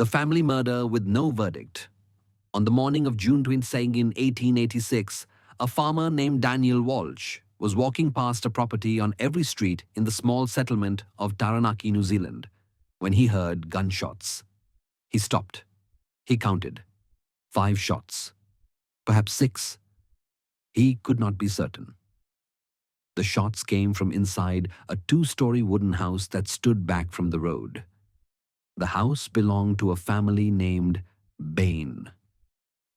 The family murder with no verdict. On the morning of June 22nd, 1886, a farmer named Daniel Walsh was walking past a property on every street in the small settlement of Taranaki, New Zealand, when he heard gunshots. He stopped. He counted. 5 shots. Perhaps 6. He could not be certain. The shots came from inside a 2-story wooden house that stood back from the road. The house belonged to a family named Bain.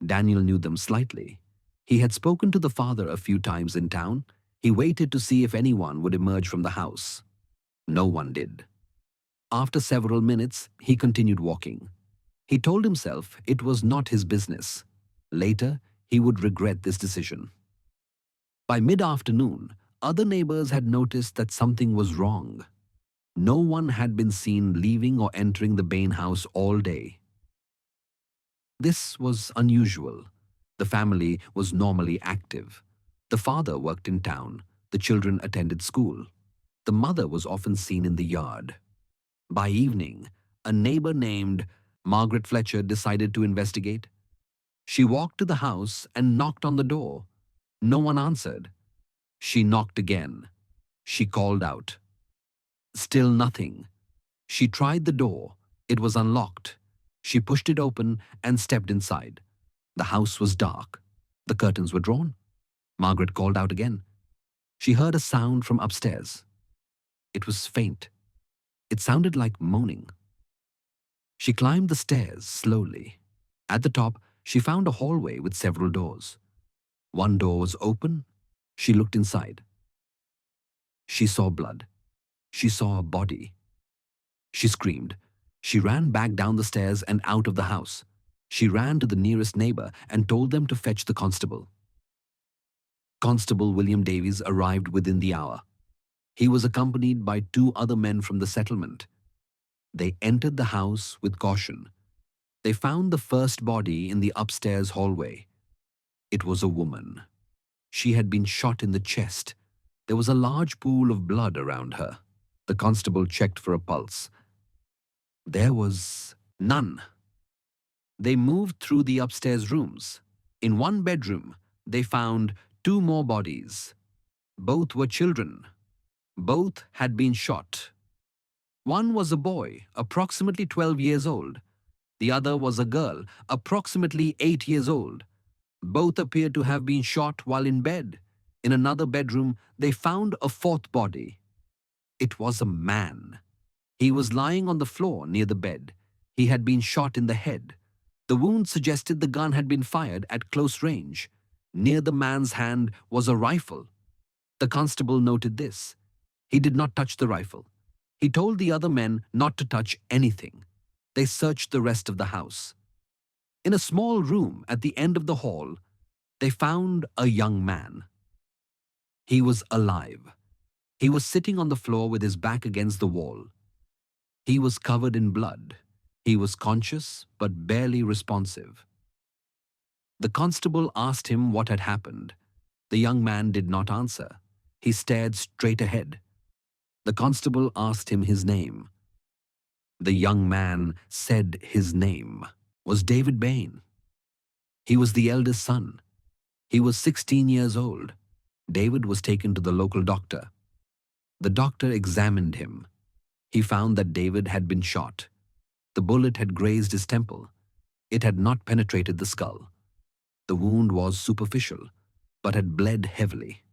Daniel knew them slightly. He had spoken to the father a few times in town. He waited to see if anyone would emerge from the house. No one did. After several minutes, he continued walking. He told himself it was not his business. Later, he would regret this decision. By mid-afternoon, other neighbors had noticed that something was wrong. No one had been seen leaving or entering the Bain house all day. This was unusual. The family was normally active. The father worked in town. The children attended school. The mother was often seen in the yard. By evening, a neighbor named Margaret Fletcher decided to investigate. She walked to the house and knocked on the door. No one answered. She knocked again. She called out. Still nothing. She tried the door. It was unlocked. She pushed it open and stepped inside. The house was dark. The curtains were drawn. Margaret called out again. She heard a sound from upstairs. It was faint. It sounded like moaning. She climbed the stairs slowly. At the top, she found a hallway with several doors. One door was open. She looked inside. She saw blood. She saw a body. She screamed. She ran back down the stairs and out of the house. She ran to the nearest neighbor and told them to fetch the constable. Constable William Davies arrived within the hour. He was accompanied by 2 other men from the settlement. They entered the house with caution. They found the first body in the upstairs hallway. It was a woman. She had been shot in the chest. There was a large pool of blood around her. The constable checked for a pulse. There was none. They moved through the upstairs rooms. In one bedroom, they found 2 more bodies. Both were children. Both had been shot. One was a boy, approximately 12 years old. The other was a girl, approximately 8 years old. Both appeared to have been shot while in bed. In another bedroom, they found a 4th body. It was a man. He was lying on the floor near the bed. He had been shot in the head. The wound suggested the gun had been fired at close range. Near the man's hand was a rifle. The constable noted this. He did not touch the rifle. He told the other men not to touch anything. They searched the rest of the house. In a small room at the end of the hall, they found a young man. He was alive. He was sitting on the floor with his back against the wall. He was covered in blood. He was conscious but barely responsive. The constable asked him what had happened. The young man did not answer. He stared straight ahead. The constable asked him his name. The young man said his name was David Bain. He was the eldest son. He was 16 years old. David was taken to the local doctor. The doctor examined him. He found that David had been shot. The bullet had grazed his temple. It had not penetrated the skull. The wound was superficial, but had bled heavily.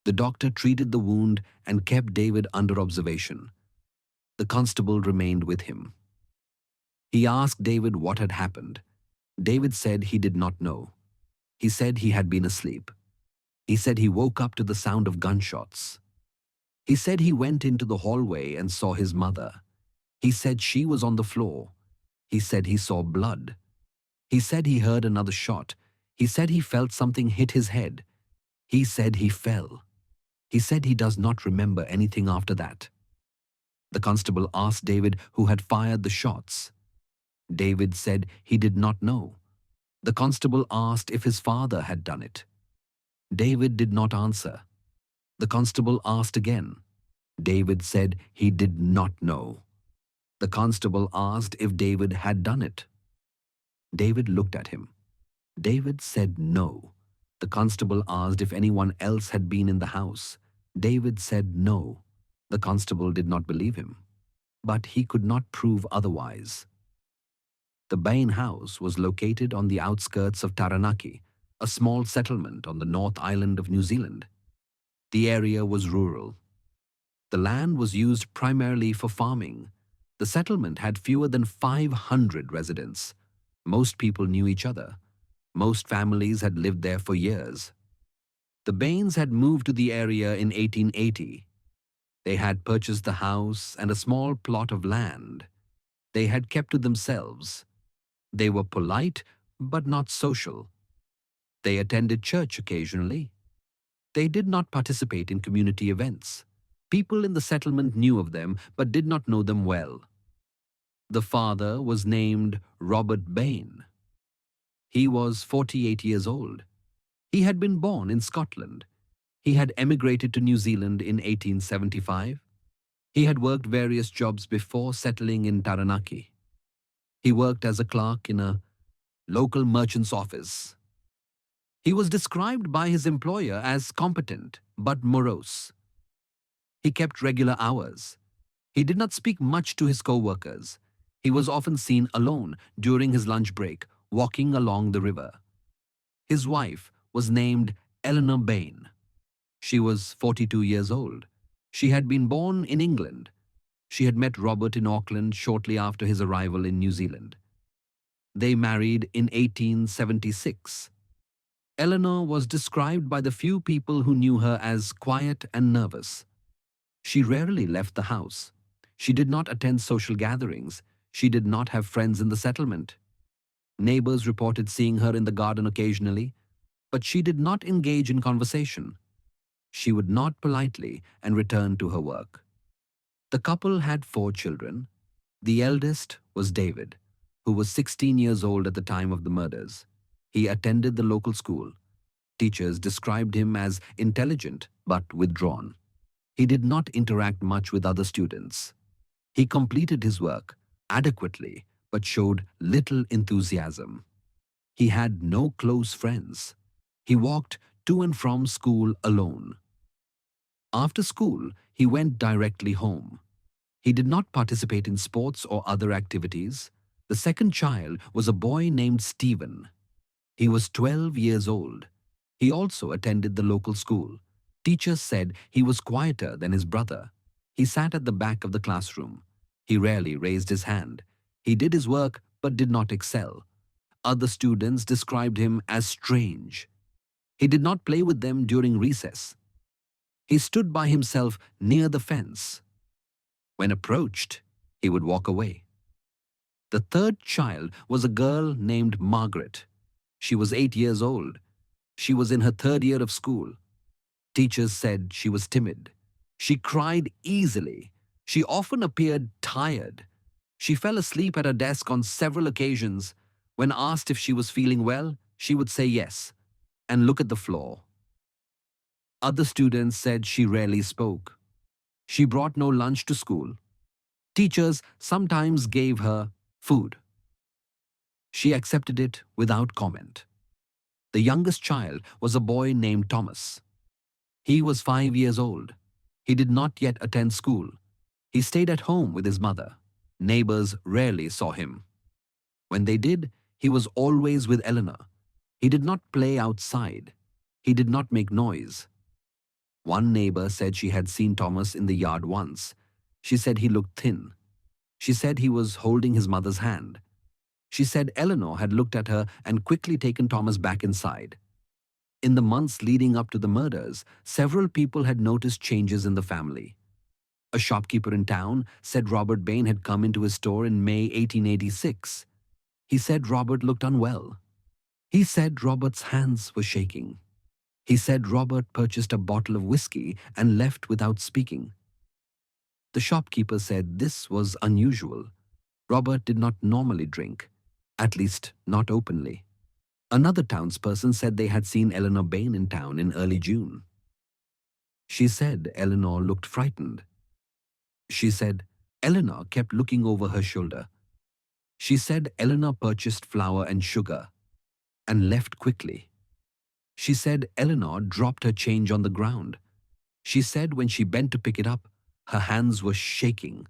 The doctor treated the wound and kept David under observation. The constable remained with him. He asked David what had happened. David said he did not know. He said he had been asleep. He said he woke up to the sound of gunshots. He said he went into the hallway and saw his mother. He said she was on the floor. He said he saw blood. He said he heard another shot. He said he felt something hit his head. He said he fell. He said he does not remember anything after that. The constable asked David who had fired the shots. David said he did not know. The constable asked if his father had done it. David did not answer. The constable asked again. David said he did not know. The constable asked if David had done it. David looked at him. David said no. The constable asked if anyone else had been in the house. David said no. The constable did not believe him, but he could not prove otherwise. The Bain house was located on the outskirts of Taranaki, a small settlement on the North Island of New Zealand. The area was rural. The land was used primarily for farming. The settlement had fewer than 500 residents. Most people knew each other. Most families had lived there for years. The Bains had moved to the area in 1880. They had purchased the house and a small plot of land. They had kept to themselves. They were polite, but not social. They attended church occasionally. They did not participate in community events. People in the settlement knew of them, but did not know them well. The father was named Robert Bain. He was 48 years old. He had been born in Scotland. He had emigrated to New Zealand in 1875. He had worked various jobs before settling in Taranaki. He worked as a clerk in a local merchant's office. He was described by his employer as competent but morose. He kept regular hours. He did not speak much to his co-workers. He was often seen alone during his lunch break, walking along the river. His wife was named Eleanor Bain. She was 42 years old. She had been born in England. She had met Robert in Auckland shortly after his arrival in New Zealand. They married in 1876. Eleanor was described by the few people who knew her as quiet and nervous. She rarely left the house. She did not attend social gatherings. She did not have friends in the settlement. Neighbors reported seeing her in the garden occasionally, but she did not engage in conversation. She would nod politely and return to her work. The couple had 4 children. The eldest was David, who was 16 years old at the time of the murders. He attended the local school. Teachers described him as intelligent but withdrawn. He did not interact much with other students. He completed his work adequately but showed little enthusiasm. He had no close friends. He walked to and from school alone. After school, he went directly home. He did not participate in sports or other activities. The second child was a boy named Stephen. He was 12 years old. He also attended the local school. Teachers said he was quieter than his brother. He sat at the back of the classroom. He rarely raised his hand. He did his work but did not excel. Other students described him as strange. He did not play with them during recess. He stood by himself near the fence. When approached, he would walk away. The third child was a girl named Margaret. She was 8 years old. She was in her 3rd year of school. Teachers said she was timid. She cried easily. She often appeared tired. She fell asleep at her desk on several occasions. When asked if she was feeling well, she would say yes and look at the floor. Other students said she rarely spoke. She brought no lunch to school. Teachers sometimes gave her food. She accepted it without comment. The youngest child was a boy named Thomas. He was 5 years old. He did not yet attend school. He stayed at home with his mother. Neighbors rarely saw him. When they did, he was always with Eleanor. He did not play outside. He did not make noise. One neighbor said she had seen Thomas in the yard once. She said he looked thin. She said he was holding his mother's hand. She said Eleanor had looked at her and quickly taken Thomas back inside. In the months leading up to the murders, several people had noticed changes in the family. A shopkeeper in town said Robert Bain had come into his store in May 1886. He said Robert looked unwell. He said Robert's hands were shaking. He said Robert purchased a bottle of whiskey and left without speaking. The shopkeeper said this was unusual. Robert did not normally drink, at least not openly. Another townsperson said they had seen Eleanor Bain in town in early June. She said Eleanor looked frightened. She said, Eleanor kept looking over her shoulder. She said Eleanor purchased flour and sugar and left quickly. She said Eleanor dropped her change on the ground. She said when she bent to pick it up, her hands were shaking.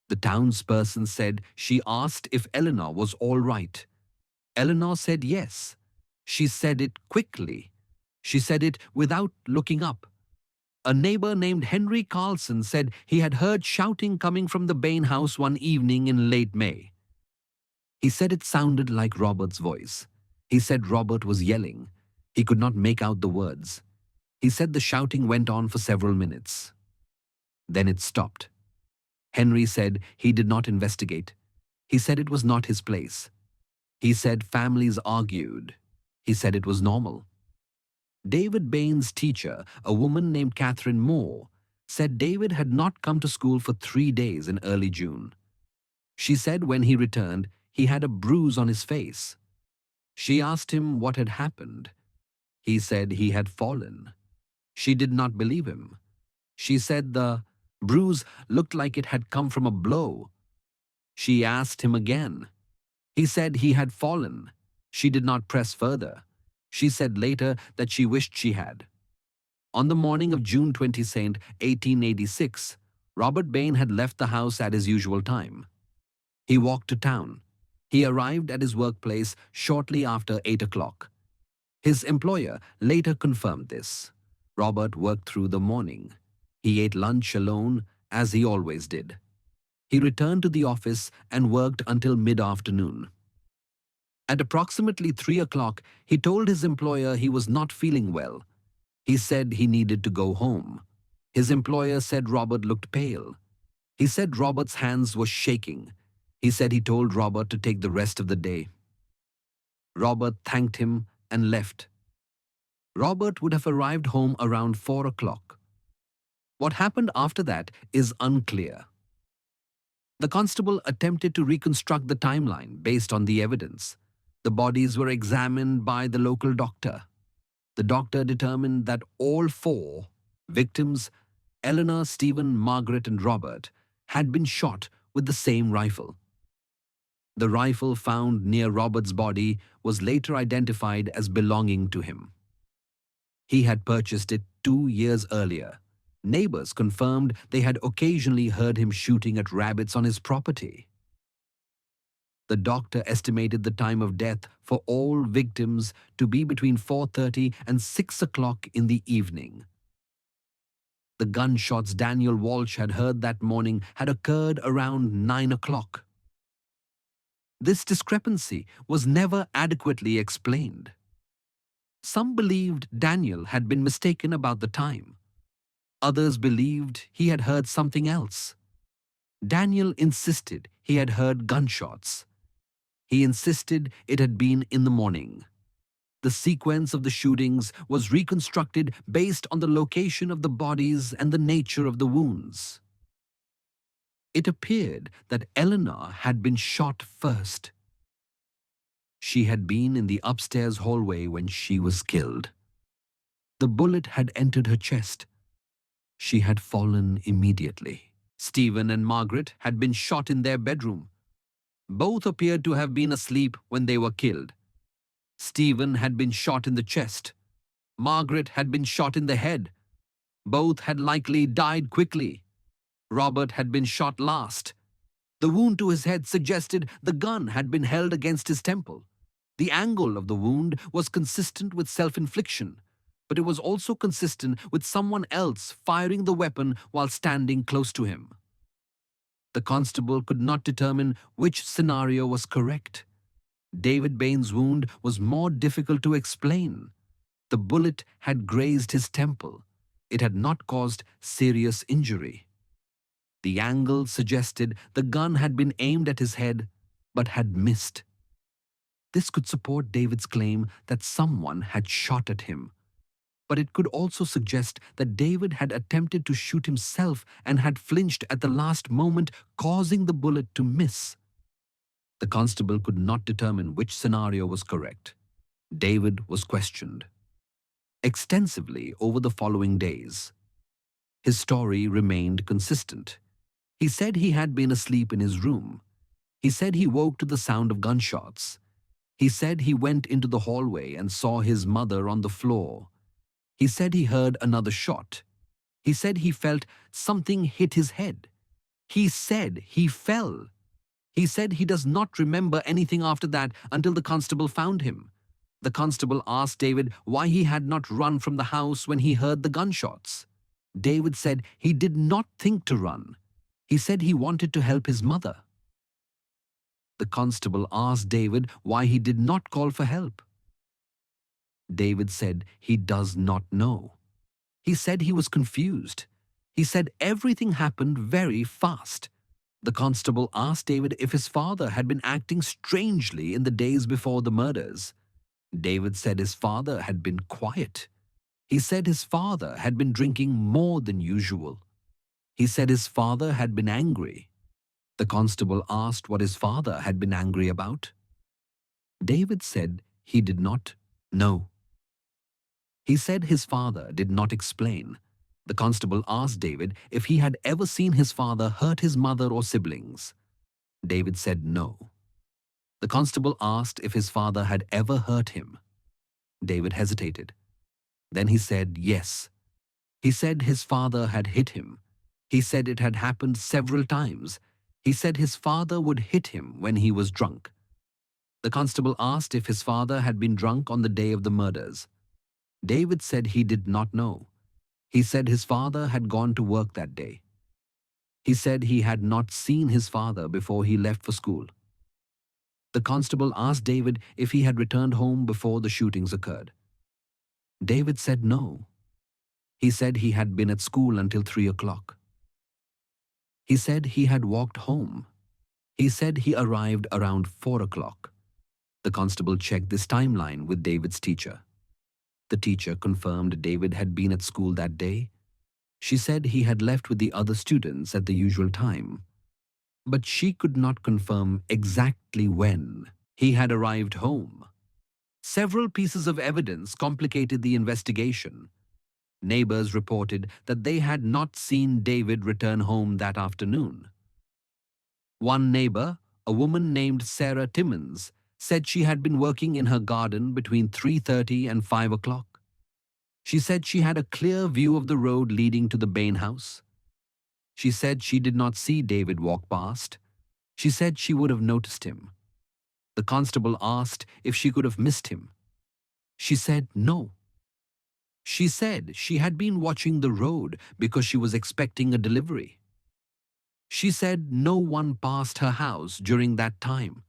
The townsperson said she asked if Eleanor was all right. Eleanor said yes. She said it quickly. She said it without looking up. A neighbor named Henry Carlson said he had heard shouting coming from the Bain house one evening in late May. He said it sounded like Robert's voice. He said Robert was yelling. He could not make out the words. He said the shouting went on for several minutes. Then it stopped. Henry said he did not investigate. He said it was not his place. He said families argued. He said it was normal. David Bain's teacher, a woman named Catherine Moore, said David had not come to school for 3 days in early June. She said when he returned, he had a bruise on his face. She asked him what had happened. He said he had fallen. She did not believe him. She said the bruise looked like it had come from a blow. She asked him again. He said he had fallen. She did not press further. She said later that she wished she had. On the morning of June 22nd, 1886, Robert Bain had left the house at his usual time. He walked to town. He arrived at his workplace shortly after 8 o'clock. His employer later confirmed this. Robert worked through the morning. He ate lunch alone, as he always did. He returned to the office and worked until mid-afternoon. At approximately 3 o'clock, he told his employer he was not feeling well. He said he needed to go home. His employer said Robert looked pale. He said Robert's hands were shaking. He said he told Robert to take the rest of the day. Robert thanked him and left. Robert would have arrived home around 4 o'clock. What happened after that is unclear. The constable attempted to reconstruct the timeline based on the evidence. The bodies were examined by the local doctor. The doctor determined that all 4 victims, Eleanor, Stephen, Margaret, and Robert, had been shot with the same rifle. The rifle found near Robert's body was later identified as belonging to him. He had purchased it 2 years earlier. Neighbors confirmed they had occasionally heard him shooting at rabbits on his property. The doctor estimated the time of death for all victims to be between 4:30 and 6 o'clock in the evening. The gunshots Daniel Walsh had heard that morning had occurred around 9 o'clock. This discrepancy was never adequately explained. Some believed Daniel had been mistaken about the time. Others believed he had heard something else. Daniel insisted he had heard gunshots. He insisted it had been in the morning. The sequence of the shootings was reconstructed based on the location of the bodies and the nature of the wounds. It appeared that Eleanor had been shot first. She had been in the upstairs hallway when she was killed. The bullet had entered her chest. She had fallen immediately. Stephen and Margaret had been shot in their bedroom. Both appeared to have been asleep when they were killed. Stephen had been shot in the chest. Margaret had been shot in the head. Both had likely died quickly. Robert had been shot last. The wound to his head suggested the gun had been held against his temple. The angle of the wound was consistent with self-infliction, but it was also consistent with someone else firing the weapon while standing close to him. The constable could not determine which scenario was correct. David Bain's wound was more difficult to explain. The bullet had grazed his temple. It had not caused serious injury. The angle suggested the gun had been aimed at his head, but had missed. This could support David's claim that someone had shot at him. But it could also suggest that David had attempted to shoot himself and had flinched at the last moment, causing the bullet to miss. The constable could not determine which scenario was correct. David was questioned extensively over the following days. His story remained consistent. He said he had been asleep in his room. He said he woke to the sound of gunshots. He said he went into the hallway and saw his mother on the floor. He said he heard another shot. He said he felt something hit his head. He said he fell. He said he does not remember anything after that until the constable found him. The constable asked David why he had not run from the house when he heard the gunshots. David said he did not think to run. He said he wanted to help his mother. The constable asked David why he did not call for help. David said he does not know. He said he was confused. He said everything happened very fast. The constable asked David if his father had been acting strangely in the days before the murders. David said his father had been quiet. He said his father had been drinking more than usual. He said his father had been angry. The constable asked what his father had been angry about. David said he did not know. He said his father did not explain. The constable asked David if he had ever seen his father hurt his mother or siblings. David said no. The constable asked if his father had ever hurt him. David hesitated. Then he said yes. He said his father had hit him. He said it had happened several times. He said his father would hit him when he was drunk. The constable asked if his father had been drunk on the day of the murders. David said he did not know. He said his father had gone to work that day. He said he had not seen his father before he left for school. The constable asked David if he had returned home before the shootings occurred. David said no. He said he had been at school until 3 o'clock. He said he had walked home. He said he arrived around 4 o'clock. The constable checked this timeline with David's teacher. The teacher confirmed David had been at school that day. She said he had left with the other students at the usual time, but she could not confirm exactly when he had arrived home. Several pieces of evidence complicated the investigation. Neighbors reported that they had not seen David return home that afternoon. One neighbor, a woman named Sarah Timmons, said she had been working in her garden between 3:30 and 5 o'clock. She said she had a clear view of the road leading to the Bain house. She said she did not see David walk past. She said she would have noticed him. The constable asked if she could have missed him. She said no. She said she had been watching the road because she was expecting a delivery. She said no one passed her house during that time.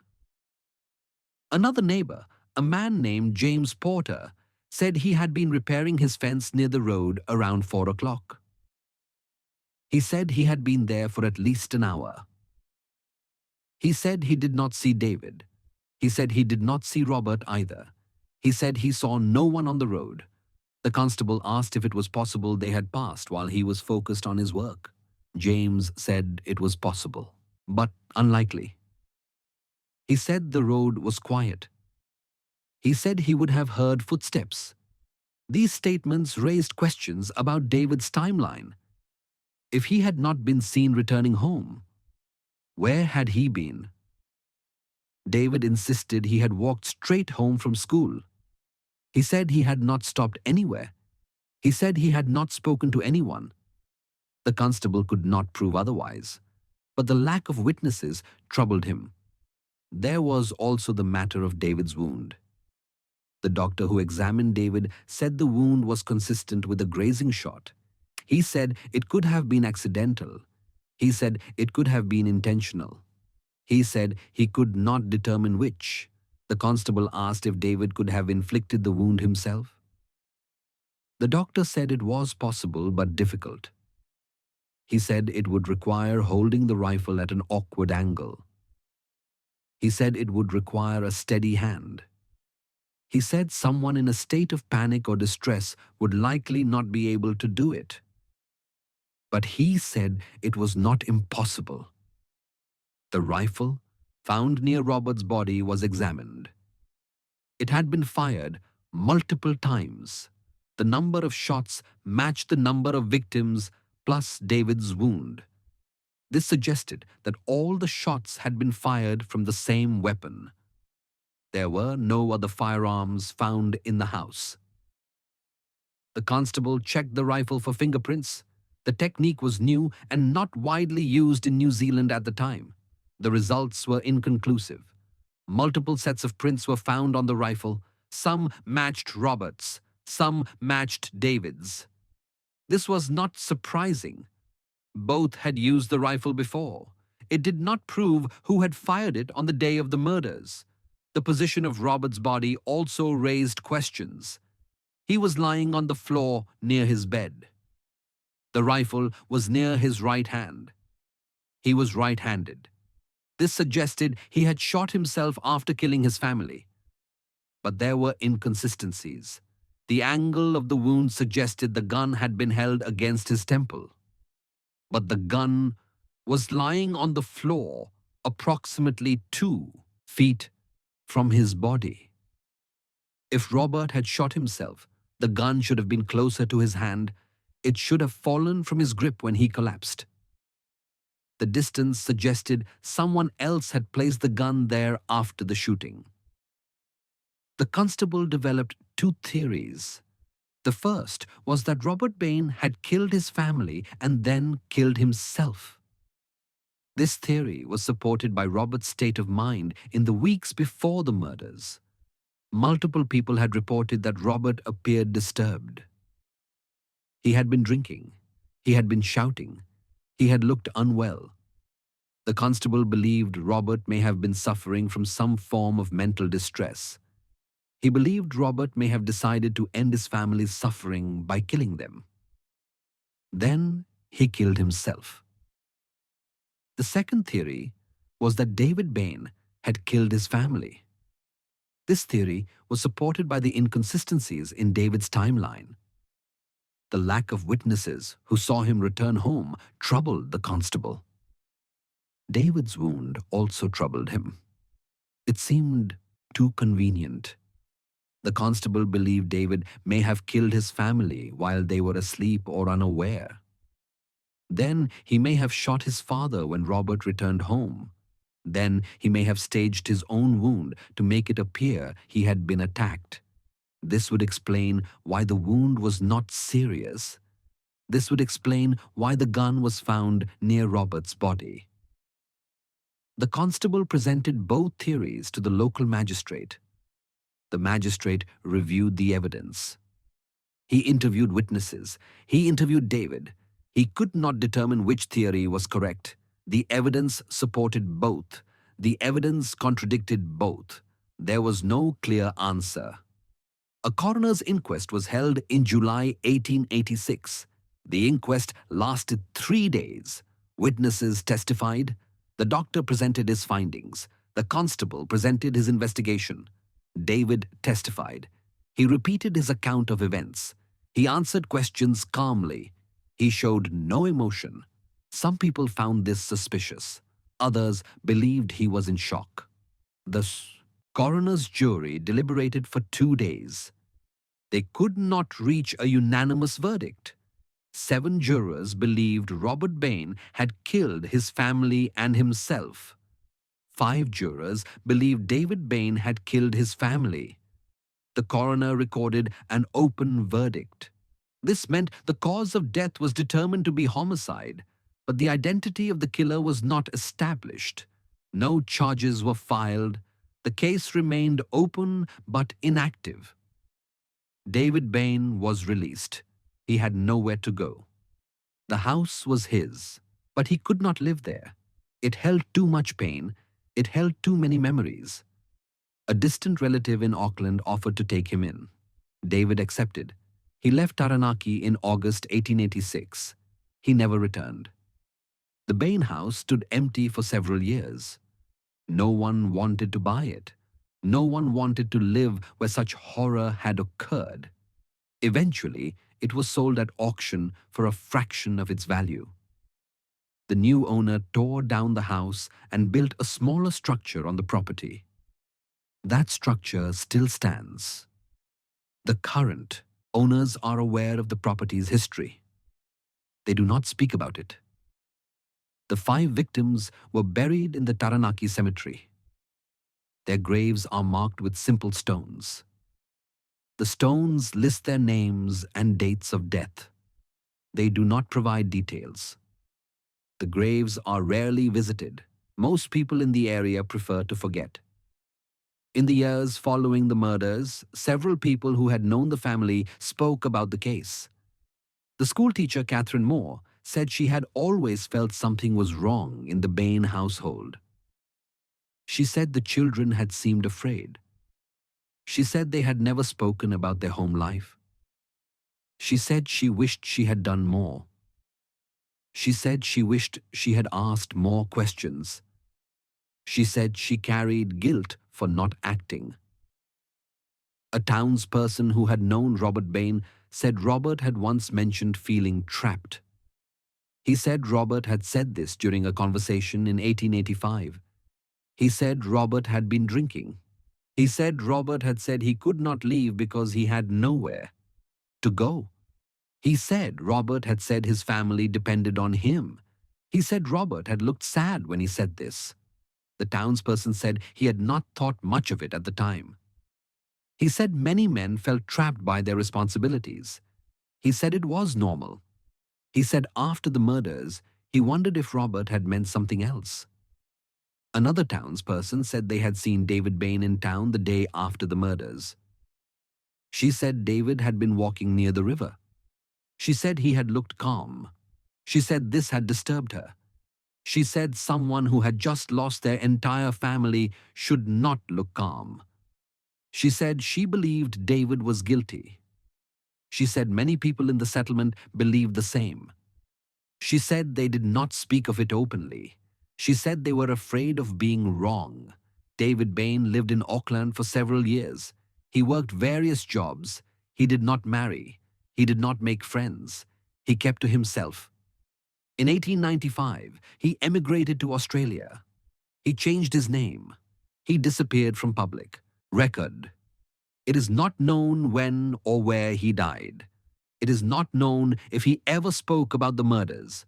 Another neighbor, a man named James Porter, said he had been repairing his fence near the road around 4 o'clock. He said he had been there for at least an hour. He said he did not see David. He said he did not see Robert either. He said he saw no one on the road. The constable asked if it was possible they had passed while he was focused on his work. James said it was possible, but unlikely. He said the road was quiet. He said he would have heard footsteps. These statements raised questions about David's timeline. If he had not been seen returning home, where had he been? David insisted he had walked straight home from school. He said he had not stopped anywhere. He said he had not spoken to anyone. The constable could not prove otherwise, but the lack of witnesses troubled him. There was also the matter of David's wound. The doctor who examined David said the wound was consistent with a grazing shot. He said it could have been accidental. He said it could have been intentional. He said he could not determine which. The constable asked if David could have inflicted the wound himself. The doctor said it was possible but difficult. He said it would require holding the rifle at an awkward angle. He said it would require a steady hand. He said someone in a state of panic or distress would likely not be able to do it. But he said it was not impossible. The rifle, found near Robert's body, was examined. It had been fired multiple times. The number of shots matched the number of victims plus David's wound. This suggested that all the shots had been fired from the same weapon. There were no other firearms found in the house. The constable checked the rifle for fingerprints. The technique was new and not widely used in New Zealand at the time. The results were inconclusive. Multiple sets of prints were found on the rifle. Some matched Robert's, some matched David's. This was not surprising. Both had used the rifle before. It did not prove who had fired it on the day of the murders. The position of Robert's body also raised questions. He was lying on the floor near his bed. The rifle was near his right hand. He was right-handed. This suggested he had shot himself after killing his family. But there were inconsistencies. The angle of the wound suggested the gun had been held against his temple. But the gun was lying on the floor approximately 2 feet from his body. If Robert had shot himself, the gun should have been closer to his hand. It should have fallen from his grip when he collapsed. The distance suggested someone else had placed the gun there after the shooting. The constable developed 2 theories. The first was that Robert Bain had killed his family and then killed himself. This theory was supported by Robert's state of mind in the weeks before the murders. Multiple people had reported that Robert appeared disturbed. He had been drinking. He had been shouting. He had looked unwell. The constable believed Robert may have been suffering from some form of mental distress. He believed Robert may have decided to end his family's suffering by killing them. Then he killed himself. The second theory was that David Bain had killed his family. This theory was supported by the inconsistencies in David's timeline. The lack of witnesses who saw him return home troubled the constable. David's wound also troubled him. It seemed too convenient. The constable believed David may have killed his family while they were asleep or unaware. Then he may have shot his father when Robert returned home. Then he may have staged his own wound to make it appear he had been attacked. This would explain why the wound was not serious. This would explain why the gun was found near Robert's body. The constable presented both theories to the local magistrate. The magistrate reviewed the evidence. He interviewed witnesses. He interviewed David. He could not determine which theory was correct. The evidence supported both. The evidence contradicted both. There was no clear answer. A coroner's inquest was held in July 1886. The inquest lasted 3 days. Witnesses testified. The doctor presented his findings. The constable presented his investigation. David testified. He repeated his account of events. He answered questions calmly. He showed no emotion. Some people found this suspicious. Others believed he was in shock. The coroner's jury deliberated for 2 days. They could not reach a unanimous verdict. 7 jurors believed Robert Bain had killed his family and himself. 5 jurors believed David Bain had killed his family. The coroner recorded an open verdict. This meant the cause of death was determined to be homicide, but the identity of the killer was not established. No charges were filed. The case remained open but inactive. David Bain was released. He had nowhere to go. The house was his, but he could not live there. It held too much pain. It held too many memories. A distant relative in Auckland offered to take him in. David accepted. He left Taranaki in August 1886. He never returned. The Bain house stood empty for several years. No one wanted to buy it. No one wanted to live where such horror had occurred. Eventually, it was sold at auction for a fraction of its value. The new owner tore down the house and built a smaller structure on the property. That structure still stands. The current owners are aware of the property's history. They do not speak about it. The 5 victims were buried in the Taranaki cemetery. Their graves are marked with simple stones. The stones list their names and dates of death. They do not provide details. The graves are rarely visited. Most people in the area prefer to forget. In the years following the murders, several people who had known the family spoke about the case. The schoolteacher Catherine Moore said she had always felt something was wrong in the Bain household. She said the children had seemed afraid. She said they had never spoken about their home life. She said she wished she had done more. She said she wished she had asked more questions. She said she carried guilt for not acting. A townsperson who had known Robert Bain said Robert had once mentioned feeling trapped. He said Robert had said this during a conversation in 1885. He said Robert had been drinking. He said Robert had said he could not leave because he had nowhere to go. He said Robert had said his family depended on him. He said Robert had looked sad when he said this. The townsperson said he had not thought much of it at the time. He said many men felt trapped by their responsibilities. He said it was normal. He said after the murders, he wondered if Robert had meant something else. Another townsperson said they had seen David Bain in town the day after the murders. She said David had been walking near the river. She said he had looked calm. She said this had disturbed her. She said someone who had just lost their entire family should not look calm. She said she believed David was guilty. She said many people in the settlement believed the same. She said they did not speak of it openly. She said they were afraid of being wrong. David Bain lived in Auckland for several years. He worked various jobs. He did not marry. He did not make friends. He kept to himself. In 1895, he emigrated to Australia. He changed his name. He disappeared from public record. It is not known when or where he died. It is not known if he ever spoke about the murders.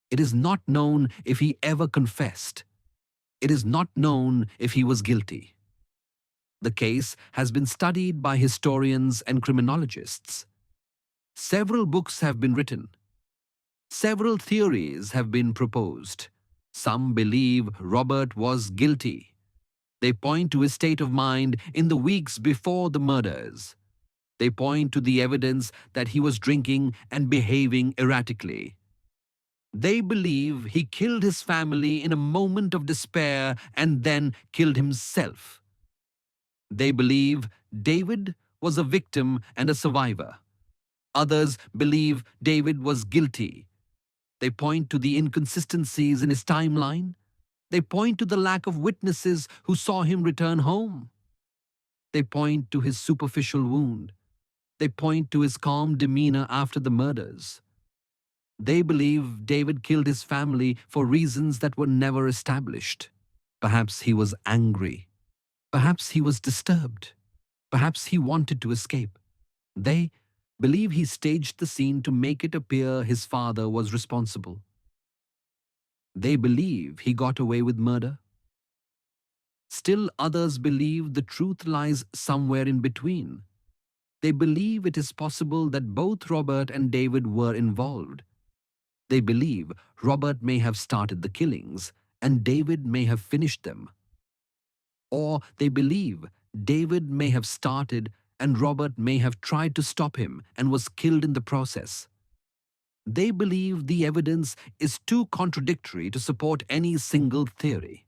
It is not known if he ever confessed. It is not known if he was guilty. The case has been studied by historians and criminologists. Several books have been written. Several theories have been proposed. Some believe Robert was guilty. They point to his state of mind in the weeks before the murders. They point to the evidence that he was drinking and behaving erratically. They believe he killed his family in a moment of despair and then killed himself. They believe David was a victim and a survivor. Others believe David was guilty. They point to the inconsistencies in his timeline. They point to the lack of witnesses who saw him return home. They point to his superficial wound. They point to his calm demeanor after the murders. They believe David killed his family for reasons that were never established. Perhaps he was angry. Perhaps he was disturbed. Perhaps he wanted to escape. They believe he staged the scene to make it appear his father was responsible. They believe he got away with murder. Still others believe the truth lies somewhere in between. They believe it is possible that both Robert and David were involved. They believe Robert may have started the killings and David may have finished them. Or they believe David may have started and Robert may have tried to stop him and was killed in the process. They believe the evidence is too contradictory to support any single theory.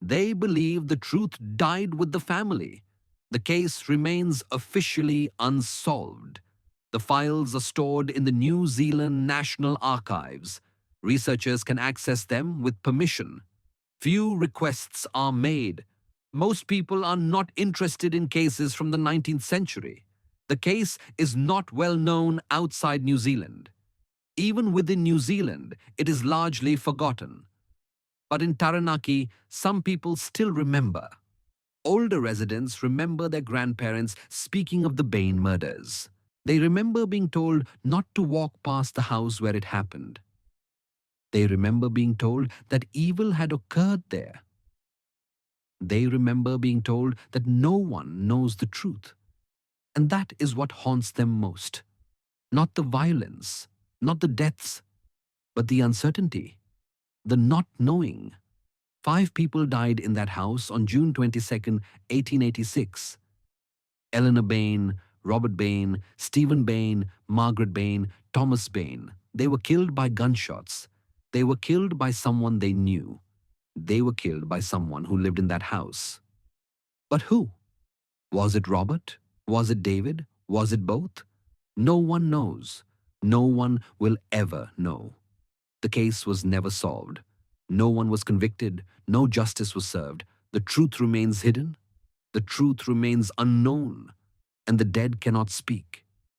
They believe the truth died with the family. The case remains officially unsolved. The files are stored in the New Zealand National Archives. Researchers can access them with permission. Few requests are made. Most people are not interested in cases from the 19th century. The case is not well known outside New Zealand. Even within New Zealand, it is largely forgotten. But in Taranaki, some people still remember. Older residents remember their grandparents speaking of the Bain murders. They remember being told not to walk past the house where it happened. They remember being told that evil had occurred there. They remember being told that no one knows the truth. And that is what haunts them most. Not the violence, not the deaths, but the uncertainty, the not knowing. 5 people died in that house on June 22nd, 1886. Eleanor Bain, Robert Bain, Stephen Bain, Margaret Bain, Thomas Bain. They were killed by gunshots. They were killed by someone they knew. They were killed by someone who lived in that house. But who? Was it Robert? Was it David? Was it both? No one knows. No one will ever know. The case was never solved. No one was convicted. No justice was served. The truth remains hidden. The truth remains unknown. And the dead cannot speak.